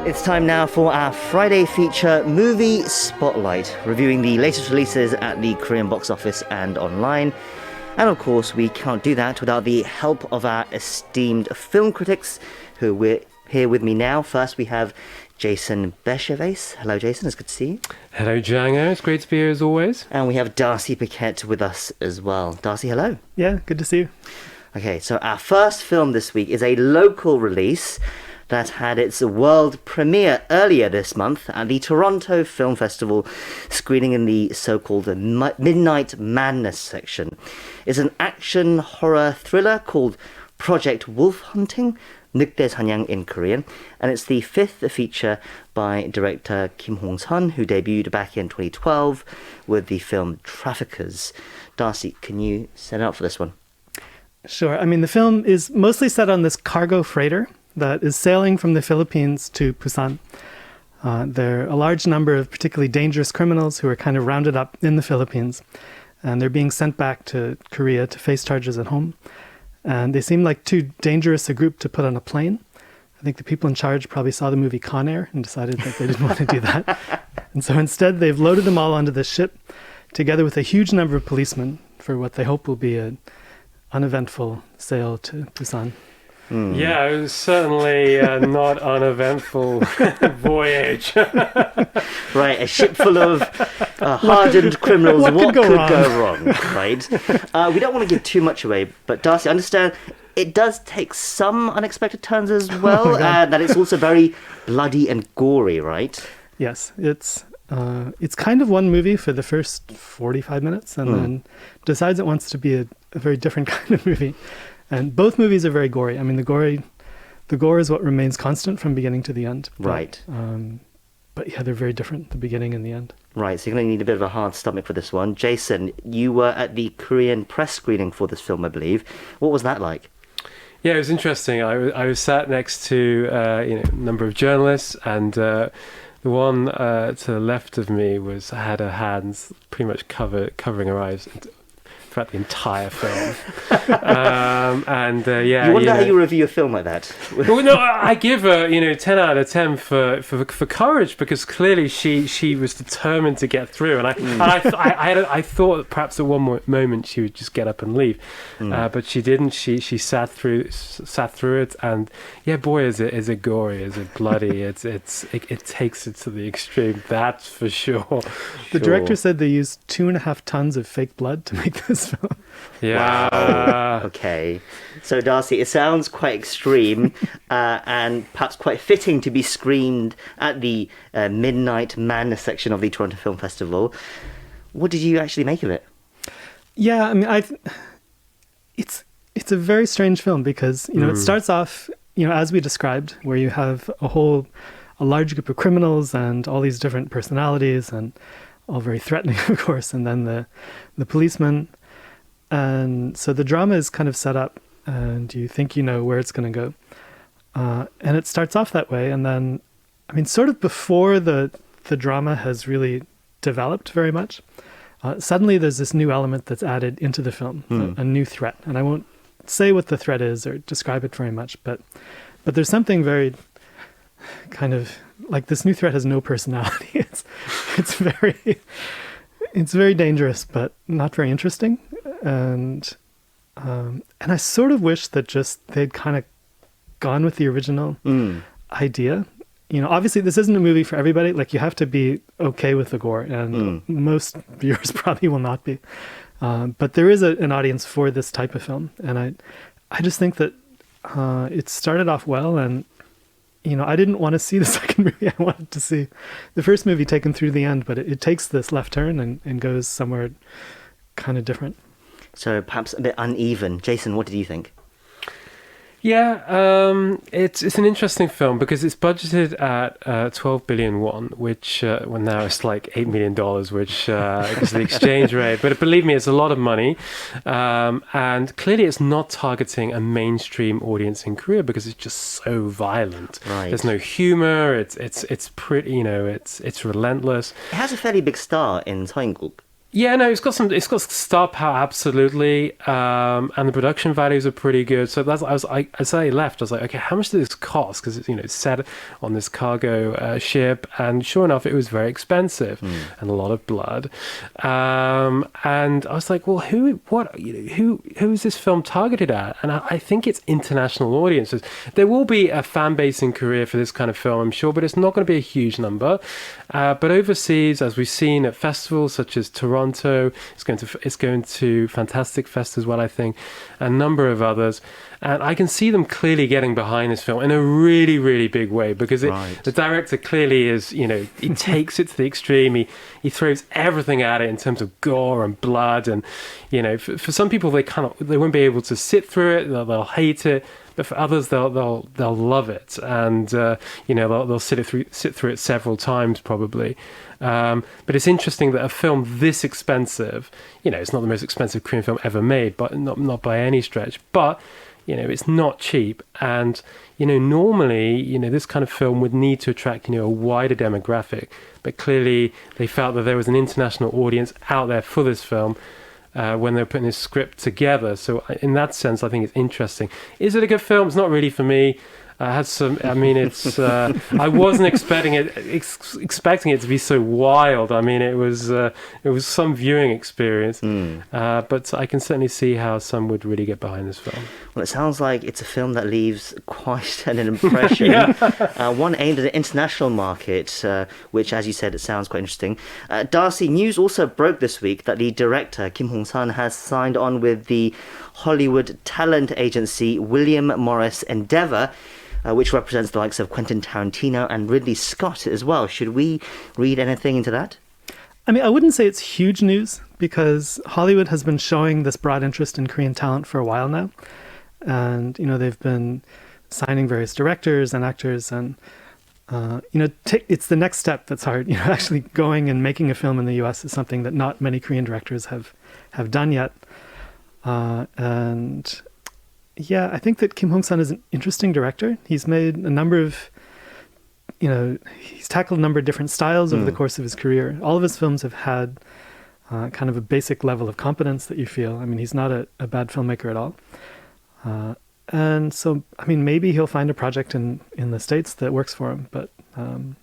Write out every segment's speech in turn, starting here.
It's time now for our Friday feature Movie Spotlight, reviewing the latest releases at the Korean box office and online. And of course, we can't do that without the help of our esteemed film critics, who we're here with me now. First, we have Jason Bechervaise. Hello, Jason. It's good to see you. Hello, Jangho. It's great to be here as always. And we have Darcy Paquet with us as well. Darcy, hello. Yeah, good to see you. Okay, so our first film this week is a local release that had its world premiere earlier this month at the Toronto Film Festival, screening in the so-called Midnight Madness section. It's an action horror thriller called Project Wolf Hunting, 늑대사냥 in Korean, and it's the fifth feature by director Kim Hong-seon, who debuted back in 2012 with the film Traffickers. Darcy, can you set it up for this one? Sure. I mean, the film is mostly set on this cargo freighter that is sailing from the Philippines to Busan. There are a large number of particularly dangerous criminals who are kind of rounded up in the Philippines, and they're being sent back to Korea to face charges at home. And they seem like too dangerous a group to put on a plane. I think the people in charge probably saw the movie Con Air and decided that they didn't want to do that. And so instead, they've loaded them all onto this ship, together with a huge number of policemen, for what they hope will be an uneventful sail to Busan. Yeah, it was certainly not uneventful voyage. Right, a ship full of hardened criminals. What could go wrong? Right. We don't want to give too much away, but Darcy, I understand it does take some unexpected turns as well, and that it's also very bloody and gory, right? Yes, it's kind of one movie for the first 45 minutes, and then decides it wants to be a very different kind of movie. And both movies are very gory. I mean, the gore is what remains constant from beginning to the end. But, right. But yeah, they're very different, the beginning and the end. Right, so you're going to need a bit of a hard stomach for this one. Jason, you were at the Korean press screening for this film, I believe. What was that like? Yeah, it was interesting. I was sat next to a number of journalists, and the one to the left of me had her hands pretty much covering her eyes throughout the entire film. You wonder how you review a film like that. Well, no, I give her 10 out of 10 for courage, because clearly she was determined to get through, and I thought that perhaps at one moment she would just get up and leave, but she didn't. She sat through it, and yeah, boy, is it gory, is it bloody. it takes it to the extreme, that's for sure. The director said they used 2.5 tons of fake blood to make this film. Yeah. Wow. Okay. So, Darcy, it sounds quite extreme and perhaps quite fitting to be screened at the Midnight Madness section of the Toronto Film Festival. What did you actually make of it? Yeah, I mean, it's a very strange film because, it starts off, as we described, where you have a large group of criminals and all these different personalities and all very threatening, of course, and then the policeman. And so the drama is kind of set up, and you think you know where it's going to go. And it starts off that way, and then, I mean, sort of before the drama has really developed very much, suddenly there's this new element that's added into the film, a new threat. And I won't say what the threat is or describe it very much, but there's something very kind of like this new threat has no personality. It's very dangerous, but not very interesting. And I sort of wish that just they'd kind of gone with the original idea. Obviously this isn't a movie for everybody. Like, you have to be okay with the gore, and most viewers probably will not be. But there is an audience for this type of film, and I just think that it started off well, and I didn't want to see the second movie. I wanted to see the first movie taken through the end, but it takes this left turn and goes somewhere kind of different. So perhaps a bit uneven. Jason, what did you think? Yeah, it's an interesting film because it's budgeted at 12 billion won, which now it's like $8 million, which is the exchange rate. But believe me, it's a lot of money, and clearly it's not targeting a mainstream audience in Korea because it's just so violent. Right. There's no humor. It's pretty, it's relentless. It has a fairly big star in Seoul. Yeah, no, it's got star power, absolutely, and the production values are pretty good. So as I left, I was like, okay, how much did this cost? Because it's set on this cargo ship, and sure enough, it was very expensive and a lot of blood. And I was like, well, who is this film targeted at? And I think it's international audiences. There will be a fan base in Korea for this kind of film, I'm sure, but it's not going to be a huge number. But overseas, as we've seen at festivals such as Toronto, it's going to Fantastic Fest as well, I think, and a number of others. And I can see them clearly getting behind this film in a really, really big way, because the director clearly is, he takes it to the extreme. He throws everything at it in terms of gore and blood. And, for some people, they won't be able to sit through it. They'll hate it. But for others, they'll love it, and they'll sit through it several times probably. But it's interesting that a film this expensive, it's not the most expensive Korean film ever made, but not by any stretch. But it's not cheap, and normally this kind of film would need to attract a wider demographic. But clearly, they felt that there was an international audience out there for this film. When they were putting this script together. So in that sense, I think it's interesting. Is it a good film? It's not really for me. It's. I wasn't expecting it to be so wild. It was some viewing experience. But I can certainly see how some would really get behind this film. Well, it sounds like it's a film that leaves quite an impression. One aimed at an international market, which, as you said, it sounds quite interesting. Darcy, news also broke this week that the director, Kim Hong-seon, has signed on with the Hollywood talent agency William Morris Endeavour, which represents the likes of Quentin Tarantino and Ridley Scott as well. Should we read anything into that? I wouldn't say it's huge news, because Hollywood has been showing this broad interest in Korean talent for a while now. And, they've been signing various directors and actors, and, it's the next step that's hard. Actually going and making a film in the US is something that not many Korean directors have done yet. And yeah, I think that Kim Hong-seon is an interesting director. He's made a number of, he's tackled a number of different styles over the course of his career. All of his films have had kind of a basic level of competence that you feel. He's not a bad filmmaker at all. And so, maybe he'll find a project in the States that works for him, but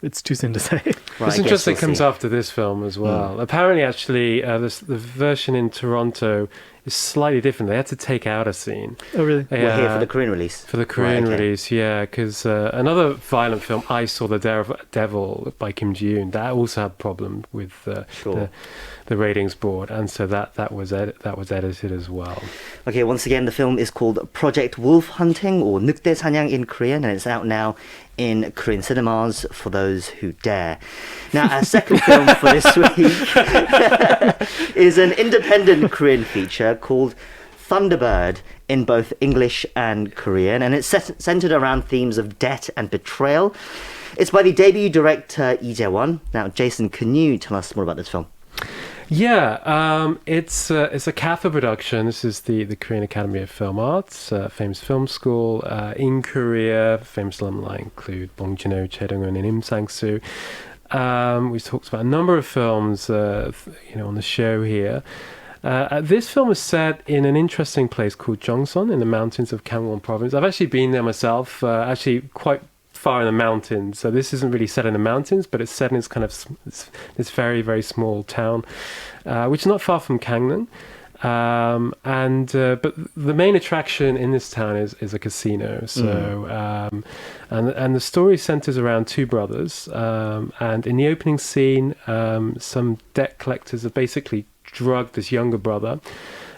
it's too soon to say. It's interesting, it comes after this film as well. Apparently, actually, the version in Toronto is slightly different. They had to take out a scene. Oh, really? We're here for the Korean release. For the Korean release, yeah, because another violent film, I Saw the Devil by Kim Ji-yoon, that also had a problem with the ratings board, and so that was edited as well. Okay, once again, the film is called Project Wolf Hunting, or 늑대사냥 in Korean, and it's out now in Korean cinemas for those who dare. Now, our second film for this week is an independent Korean feature called Thunderbird in both English and Korean, and it's centered around themes of debt and betrayal. It's by the debut director Jee Jae-won. Now, Jason, can you tell us more about this film? Yeah, it's a CAFA production. This is the Korean Academy of Film Arts, famous film school in Korea. Famous alumni include Bong Joon-ho, Chae Dong-eun, and Im Sang-soo. We've talked about a number of films, on the show here. This film is set in an interesting place called Jeongseon in the mountains of Gangwon province. I've actually been there myself, actually quite far in the mountains. So this isn't really set in the mountains, but it's set in this very, very small town, which is not far from Gangneung. But the main attraction in this town is a casino. So, and the story centers around two brothers. And in the opening scene, some debt collectors have basically drugged this younger brother,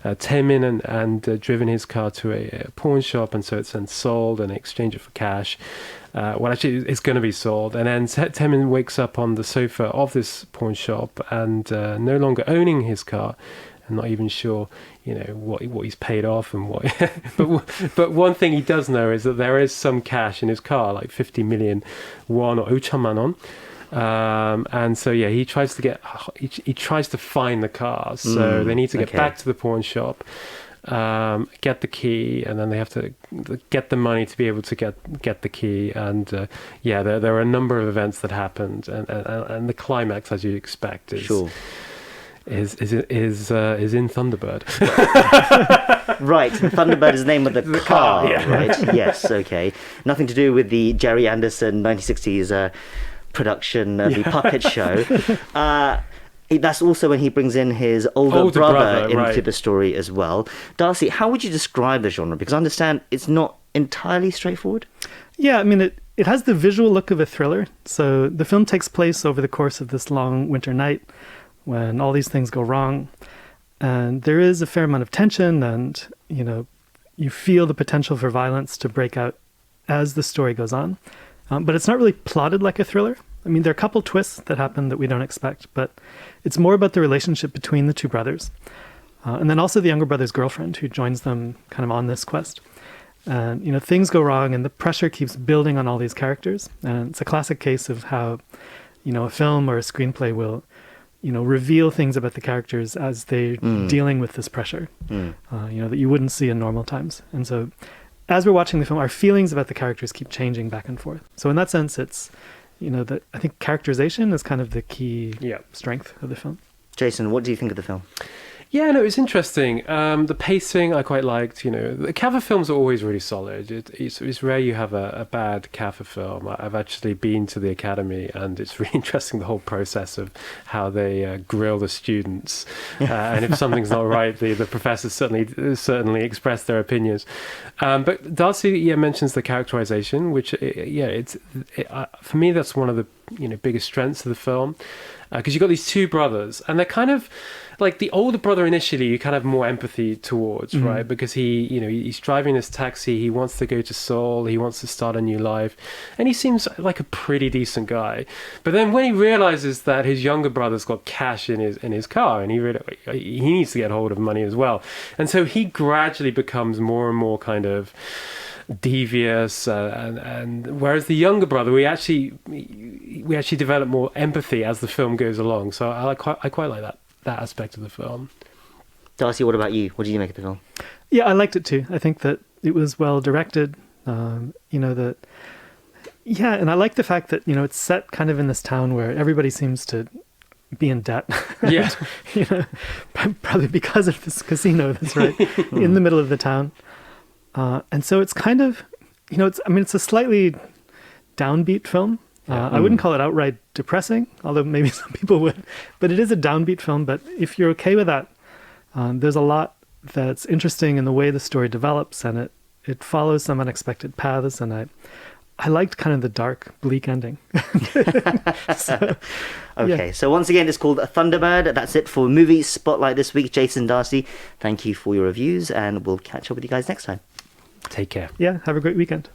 Taemin, and driven his car to a pawn shop, and so it's then sold and exchange it for cash. Actually, it's going to be sold. And then Taemin wakes up on the sofa of this pawn shop and no longer owning his car, and not even sure, what he's paid off and what. but one thing he does know is that there is some cash in his car, like 50 million won or 5천만 won. And so he tries to find the car. So they need to get back to the pawn shop, get the key, and then they have to get the money to be able to get the key. And there are a number of events that happened, and the climax, as you expect, is is in Thunderbird. Right, Thunderbird is the name of the car, yeah. right? Yes, okay. Nothing to do with the Jerry Anderson 1960s production, the puppet show. That's also when he brings in his older brother into right. the story as well. Darcy, how would you describe the genre? Because I understand it's not entirely straightforward. Yeah, I mean, it has the visual look of a thriller. So the film takes place over the course of this long winter night when all these things go wrong. And there is a fair amount of tension and, you feel the potential for violence to break out as the story goes on. But it's not really plotted like a thriller. I mean, there are a couple twists that happen that we don't expect, but it's more about the relationship between the two brothers. And then also the younger brother's girlfriend who joins them kind of on this quest. And, things go wrong and the pressure keeps building on all these characters. And it's a classic case of how, a film or a screenplay will, reveal things about the characters as they're dealing with this pressure, that you wouldn't see in normal times. And so as we're watching the film, our feelings about the characters keep changing back and forth. So in that sense, it's, I think characterization is kind of the key strength of the film. Jason, what do you think of the film? Yeah, no, it's interesting. The pacing I quite liked. The Kafka films are always really solid. It's rare you have a bad Kafka film. I've actually been to the Academy, and it's really interesting, the whole process of how they grill the students. And if something's not right, the professors certainly express their opinions. But Darcy mentions the characterization, which for me that's one of the biggest strengths of the film, because you've got these two brothers, and they're kind of like the older brother initially you kind of have more empathy towards, right? Because he's driving this taxi, he wants to go to Seoul, he wants to start a new life, and he seems like a pretty decent guy. But then when he realizes that his younger brother's got cash in his car, and he needs to get hold of money as well, and so he gradually becomes more and more kind of devious, and whereas the younger brother, we actually develop more empathy as the film goes along. So I quite like that aspect of the film. Darcy, what about you? What did you make of the film? Yeah, I liked it too. I think that it was well directed. And I like the fact that it's set kind of in this town where everybody seems to be in debt. Yeah. Probably because of this casino that's right in the middle of the town. And so it's kind of, it's a slightly downbeat film. I wouldn't call it outright depressing, although maybe some people would. But it is a downbeat film. But if you're okay with that, there's a lot that's interesting in the way the story develops, and it follows some unexpected paths. And I liked kind of the dark, bleak ending. So once again, it's called Thunderbird. That's it for Movie Spotlight this week. Jason, Darcy, thank you for your reviews, and we'll catch up with you guys next time. Take care. Yeah, have a great weekend.